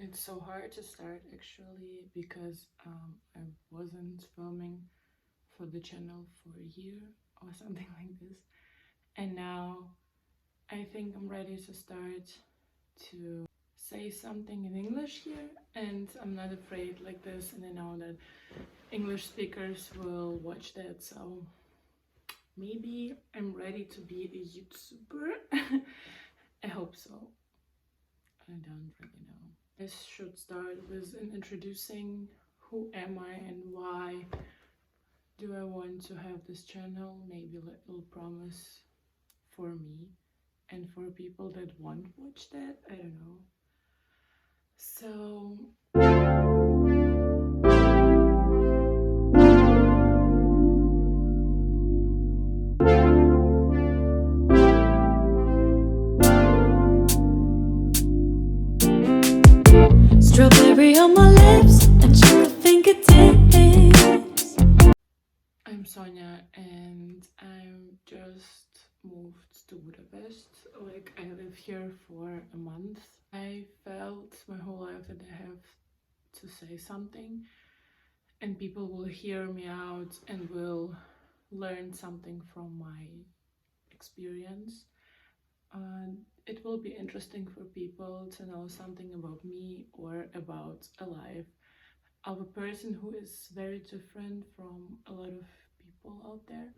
It's so hard to start actually because I wasn't filming for the channel for a year or something like this, and now I think I'm ready to start to say something in English here, and I'm not afraid like this, and I know that English speakers will watch that, so maybe I'm ready to be a YouTuber. I hope so. I don't really know. I should start with introducing who am I and why do I want to have this channel. Maybe a little promise for me and for people that won't watch that. I don't know. So strawberry on my lips and chocolate fingertips. I'm Sonia and I'm just moved to Budapest. Like I live here for a month. I felt my whole life that I have to say something and people will hear me out and will learn something from my experience. It will be interesting for people to know something about me or about a life of a person who is very different from a lot of people out there.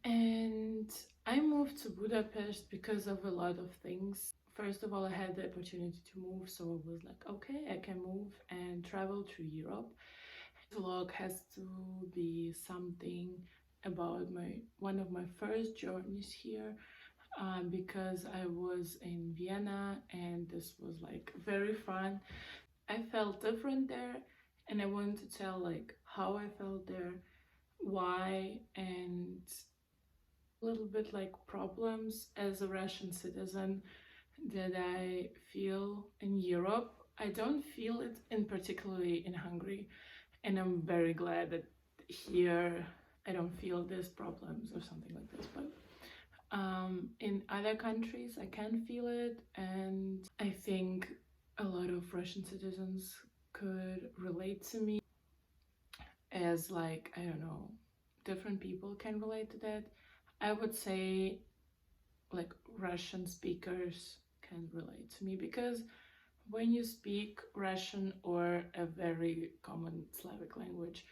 And I moved to Budapest because of a lot of things. First of all, I had the opportunity to move, so I was like, okay, I can move and travel through Europe. The vlog has to be something about one of my first journeys here, because I was in Vienna and this was like very fun. I felt different there and I wanted to tell like how I felt there, why, and a little bit like problems as a Russian citizen that I feel in Europe. I don't feel it in particularly in Hungary, and I'm very glad that here I don't feel these problems or something like this. But in other countries, I can feel it, and I think a lot of Russian citizens could relate to me as like, I don't know, different people can relate to that. I would say like Russian speakers can relate to me because when you speak Russian or a very common Slavic language,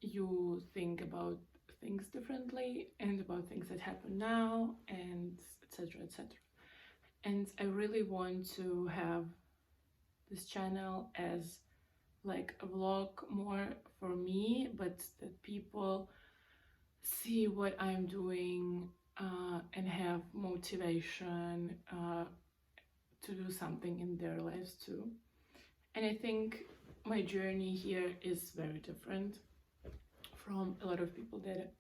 you think about things differently and about things that happen now and etc etc. And I really want to have this channel as like a vlog more for me, but that people see what I'm doing, and have motivation to do something in their lives too. And I think my journey here is very different from a lot of people that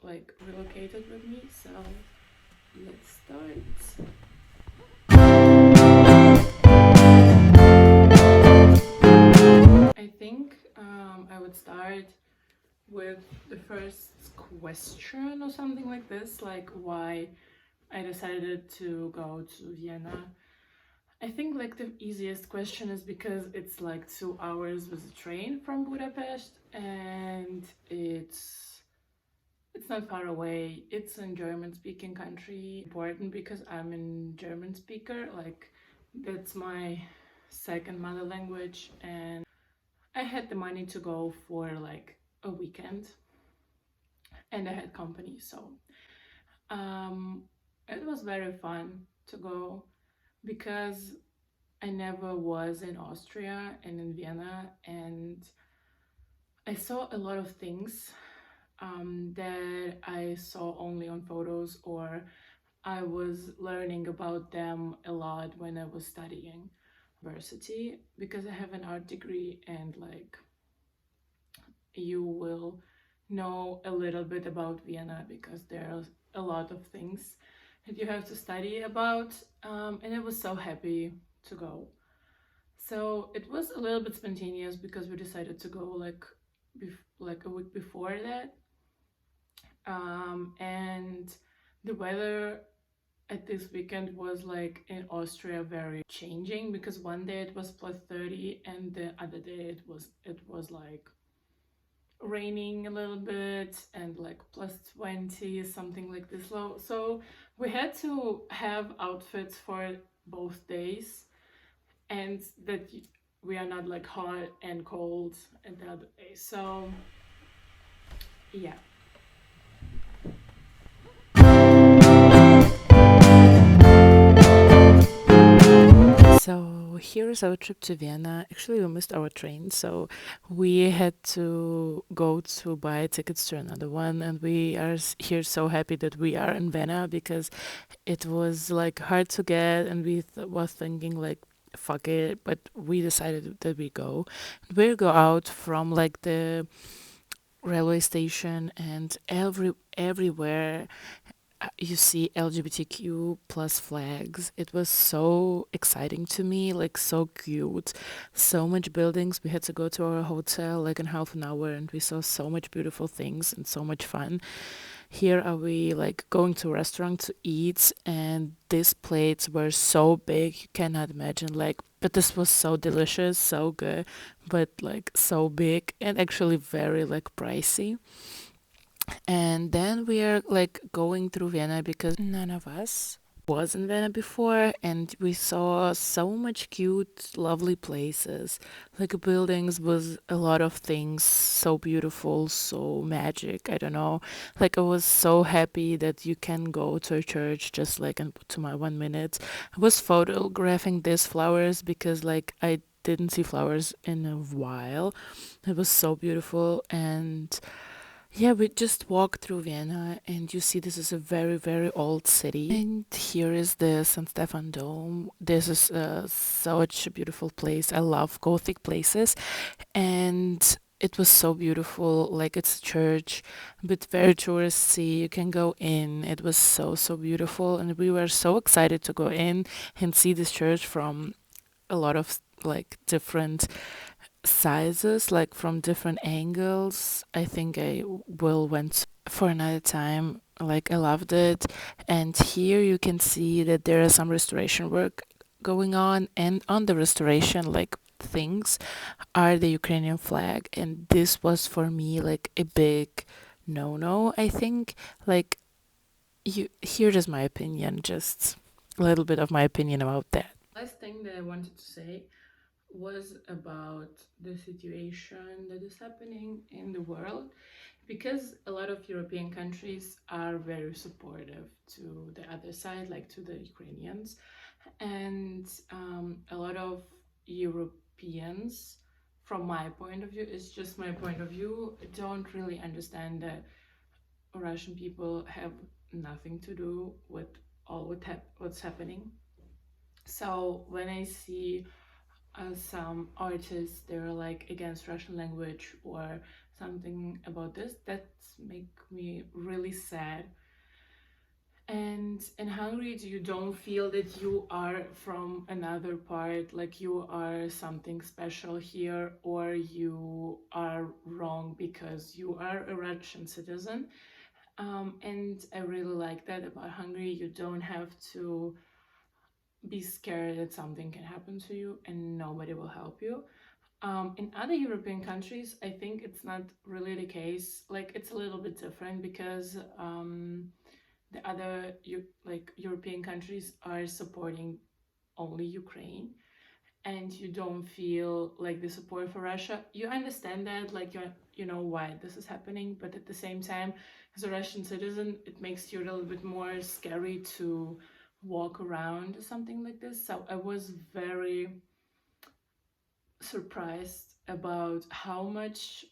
like relocated with me. So let's start. I think I would start with the first question or something like this, like why I decided to go to Vienna. I think like the easiest question is because it's like 2 hours with a train from Budapest, and it's not far away. It's in German speaking country. Important because I'm a German speaker, like that's my second mother language, and I had the money to go for like a weekend and I had company, so um it was very fun to go because I never was in Austria and in Vienna, and I saw a lot of things that I saw only on photos, or I was learning about them a lot when I was studying university, because I have an art degree, and like you will know a little bit about Vienna because there's a lot of things that you have to study about, and I was so happy to go. So it was a little bit spontaneous because we decided to go like a week before that, and the weather at this weekend was like in Austria very changing, because one day it was plus 30 and the other day it was like raining a little bit and like plus 20, something like this low. So we had to have outfits for both days, and that we are not like hot and cold and the other day. So yeah. So here's our trip to Vienna. Actually, we missed our train, so we had to go to buy tickets to another one. And we are here so happy that we are in Vienna, because it was like hard to get, and we was thinking like, fuck it, but we decided that we go. We go out from like the railway station, and everywhere you see LGBTQ plus flags. It was so exciting to me, like so cute. So much buildings. We had to go to our hotel like in half an hour, and we saw so much beautiful things and so much fun. Here are we like going to a restaurant to eat, and these plates were so big you cannot imagine. Like, but this was so delicious, so good, but like so big and actually very like pricey. And then we are like going through Vienna because none of us was in Vienna before, and we saw so much cute, lovely places. Like buildings was a lot of things, so beautiful, so magic. I don't know. Like I was so happy that you can go to a church just like in to my 1 minute. I was photographing these flowers because like I didn't see flowers in a while. It was so beautiful. And yeah, we just walk through Vienna, and you see this is a very, very old city. And here is the St. Stefan Dome. This is such a beautiful place. I love Gothic places. And it was so beautiful. Like it's a church, but very touristy. You can go in. It was so, so beautiful. And we were so excited to go in and see this church from a lot of like different sizes, like from different angles. I think I will went for another time. Like I loved it. And here you can see that there is some restoration work going on, and on the restoration like things are the Ukrainian flag, and this was for me like a big no, I think. Like you here is my opinion, just a little bit of my opinion about that. Last thing that I wanted to say was about the situation that is happening in the world, because a lot of European countries are very supportive to the other side, like to the Ukrainians, and a lot of Europeans, from my point of view, it's just my point of view, don't really understand that Russian people have nothing to do with all what's happening. So when I see some artists, they're like against Russian language or something about this, that make me really sad. And in Hungary, you don't feel that you are from another part, like you are something special here, or you are wrong because you are a Russian citizen. And I really like that about Hungary. You don't have to be scared that something can happen to you and nobody will help you. In other European countries, I think it's not really the case. Like it's a little bit different, because the other like European countries are supporting only Ukraine, and you don't feel like the support for Russia. You understand that, like you know why this is happening, but at the same time, as a Russian citizen, it makes you a little bit more scary to walk around something like this. So I was very surprised about how much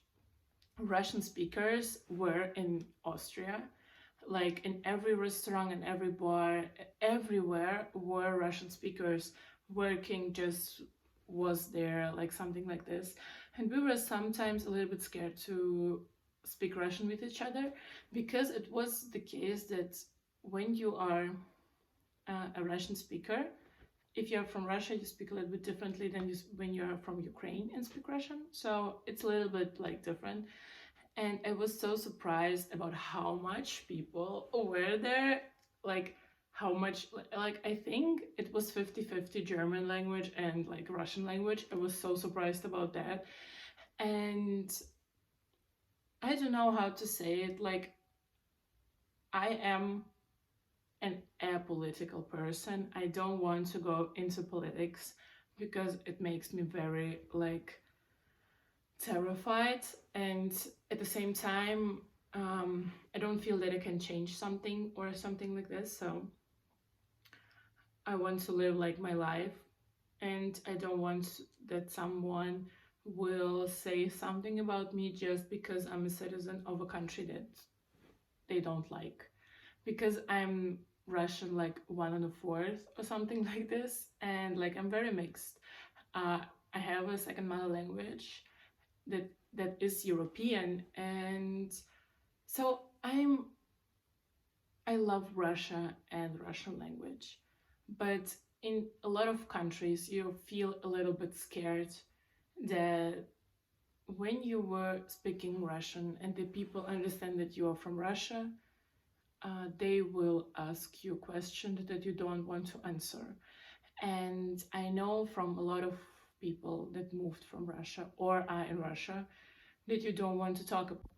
Russian speakers were in Austria. Like in every restaurant and every bar, everywhere were Russian speakers working, just was there, like something like this. And we were sometimes a little bit scared to speak Russian with each other, because it was the case that when you are a Russian speaker, if you're from Russia, you speak a little bit differently than when you're from Ukraine and speak Russian. So it's a little bit like different. And I was so surprised about how much people were there. Like how much, like, I think it was 50-50 German language and like Russian language. I was so surprised about that. And I don't know how to say it. Like, I am an apolitical person. I don't want to go into politics because it makes me very like terrified, and at the same time, I don't feel that I can change something or something like this. So I want to live like my life, and I don't want that someone will say something about me just because I'm a citizen of a country that they don't like. Because I'm Russian, like one and a fourth or something like this, and like I'm very mixed. Uh, I have a second mother language that is European, and so I love Russia and Russian language, but in a lot of countries you feel a little bit scared that when you were speaking Russian and the people understand that you are from Russia, they will ask you questions that you don't want to answer. And I know from a lot of people that moved from Russia or are in Russia that you don't want to talk about.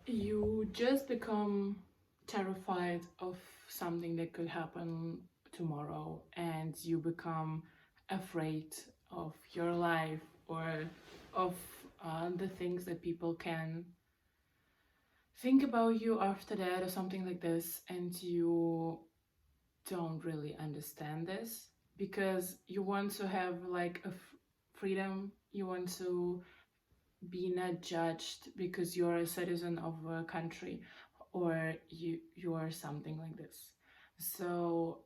You just become terrified of something that could happen tomorrow, and you become afraid of your life or of the things that people can think about you after that or something like this, and you don't really understand this because you want to have like a freedom. You want to be not judged because you're a citizen of a country, or you are something like this. So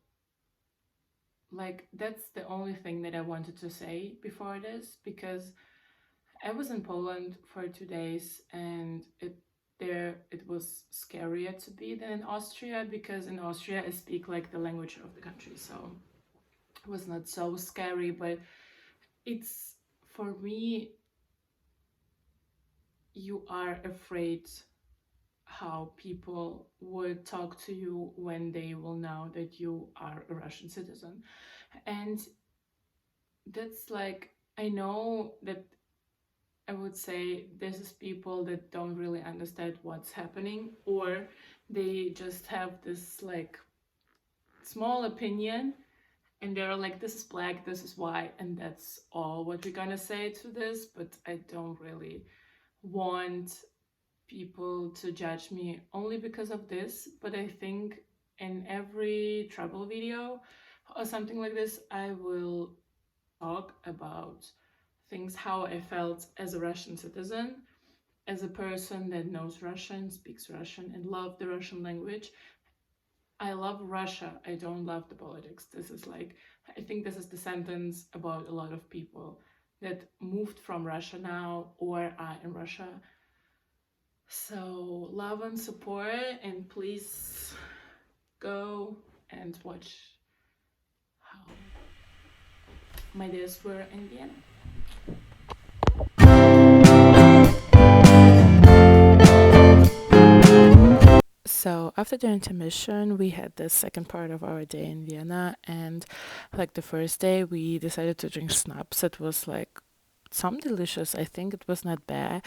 like that's the only thing that I wanted to say before this, because I was in Poland for 2 days, and it was scarier to be than in Austria, because in Austria I speak like the language of the country, so it was not so scary. But it's, for me, you are afraid how people would talk to you when they will know that you are a Russian citizen. And that's like, I know that I would say this is people that don't really understand what's happening, or they just have this like small opinion, and they're like, this is black, this is white, and that's all what we're gonna say to this. But I don't really want people to judge me only because of this. But I think in every travel video or something like this, I will talk about things, how I felt as a Russian citizen, as a person that knows Russian, speaks Russian, and love the Russian language. I love Russia. I don't love the politics. This is like, I think this is the sentence about a lot of people that moved from Russia now or are in Russia. So love and support, and please go and watch how my days were in Vienna. So after the intermission, we had the second part of our day in Vienna, and like the first day, we decided to drink schnapps. It was like some delicious. I think it was not bad.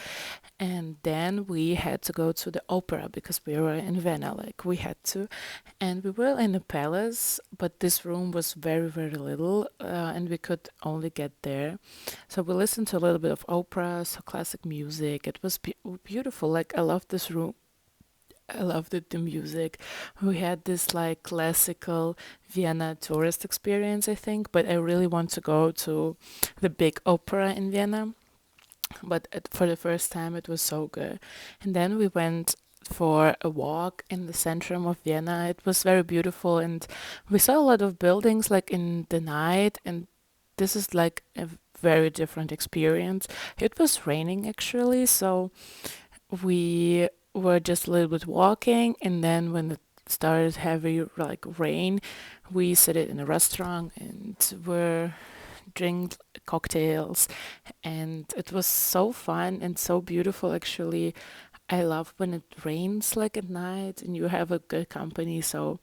And then we had to go to the opera because we were in Vienna, like we had to. And we were in a palace, but this room was very, very little, and we could only get there. So we listened to a little bit of opera, so classic music. It was beautiful. Like, I loved this room. I loved it, the music. We had this like classical Vienna tourist experience, I think, but I really want to go to the big opera in Vienna. But for the first time, it was so good. And then we went for a walk in the centrum of Vienna. It was very beautiful, and we saw a lot of buildings like in the night, and this is like a very different experience. It was raining actually, so we were just a little bit walking, and then when it started heavy like rain, we sat in a restaurant and were drink cocktails, and it was so fun and so beautiful actually. I love when it rains like at night and you have a good company, so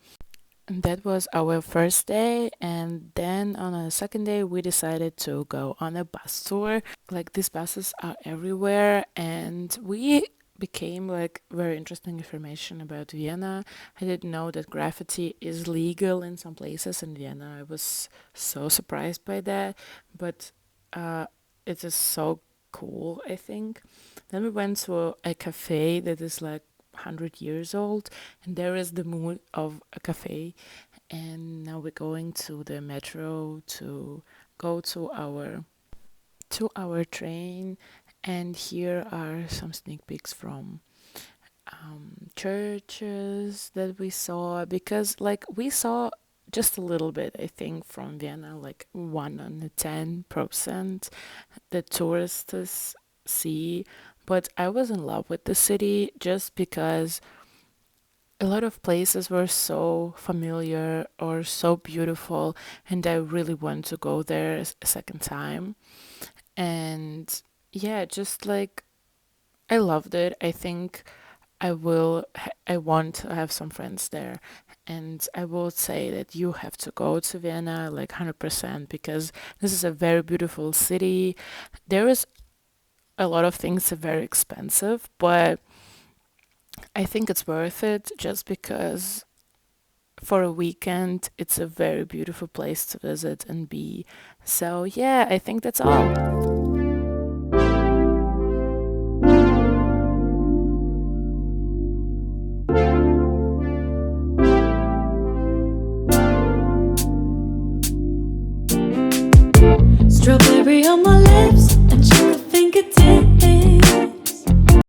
And that was our first day, and then on a second day, we decided to go on a bus tour. Like these buses are everywhere, and we became like very interesting information about Vienna. I didn't know that graffiti is legal in some places in Vienna. I was so surprised by that, but uh, it is so cool, I think. Then we went to a cafe that is like 100 years old, and there is the mood of a cafe. And now we're going to the metro to go to our train. And here are some sneak peeks from churches that we saw, because like we saw just a little bit, I think, from Vienna, like 1 on 10% that tourists see. But I was in love with the city just because a lot of places were so familiar or so beautiful, and I really want to go there a second time. And yeah, just like I loved it. I think I want to have some friends there, and I will say that you have to go to Vienna like 100% because this is a very beautiful city. There is a lot of things that are very expensive, but I think it's worth it just because for a weekend it's a very beautiful place to visit and be. So yeah, I think that's all.